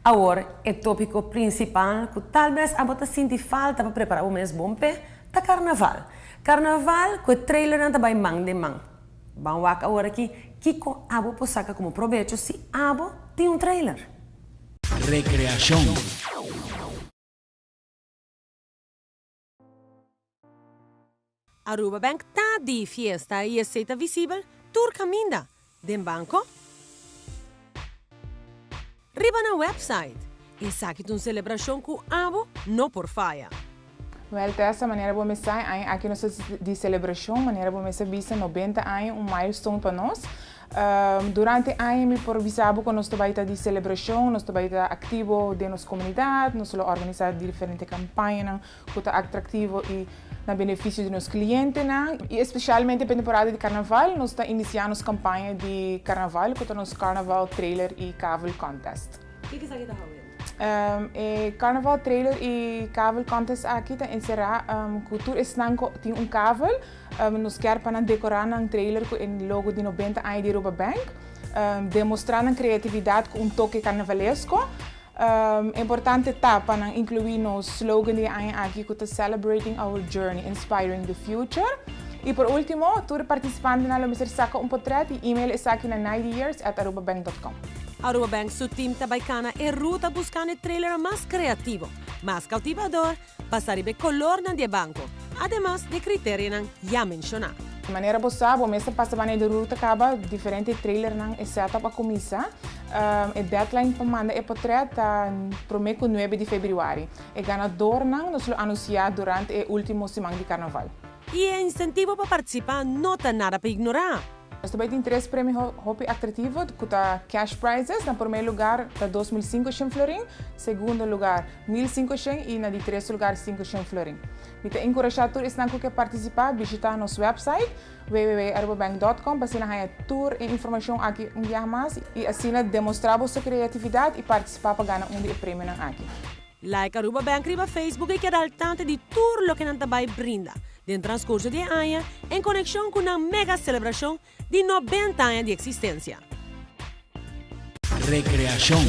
Agora, o tópico principal que talvez a bota sentir falta para preparar o mês bom pé, é carnaval. Carnaval, com o trailer não vai mão de mão. Vamos ver agora aqui, que a abo pode sacar como proveito se a abo tem um trailer. Recreação. Aruba Bank tá de fiesta e aceita visível tur caminda. Den banco? Riba na website. E saque de uma celebração com abo, não por faia. Well, dessa maneira vamos começar aqui nossa de celebração, maneira vamos começar visa 90 anos, milestone para nós. Durante o ano, me por visabo que nós trabalhamos de celebração, nós trabalhamos ativo de nossa comunidade, nós organizamos diferentes campanhas, que é atrativo e na benefício de nossos clientes, e especialmente para a temporada de carnaval, nós estamos iniciando nossa campanha de carnaval, que é o nosso Carnaval Trailer e Caval Contest. O que você está fazendo? Carnaval Trailer e Caval Contest aqui está encerrar cultura estanco tem caval nos quer para decorar um trailer com o logo de 90 anos de Aruba Bank, demonstrando a criatividade com toque carnavalesco. Importante tá para incluir no slogan de aqui que está Celebrating Our Journey, Inspiring the Future. E por último, todos participantes na Lomiser saca portrait e e-mail é aqui na 90years@arubabank.com. Aruba Bank, seu time trabalha e ruta buscando trailer mais criativo, mais cautivador, para ver color na de banco, además de critérios já mencionados. De maneira boa, o mês passado de ruta acaba diferente trailer é certo para começar. A deadline para mandar o portrait promete 9 de fevereiro. O ganador nós anunciar durante a última semana de carnaval. E o incentivo para participar não está nada para ignorar. Nós também temos 3 prêmios atrativos, que está cash prizes. No primeiro lugar, está 2.500 florim, segundo lugar, 1.500 e na de terceiro lugar, 500 florim. Então, encorajar todos que participar, visitar nosso website www.arubabank.com para assinar tour e informação aqui mais e assim demonstrar a sua criatividade e participar para ganhar de prêmio aqui. Like Aruba Bank riba Facebook e queda al tanto de tudo o que não vai brinda. No transcurso de anos, em conexão com uma mega celebração de 90 anos de existência. Recreação.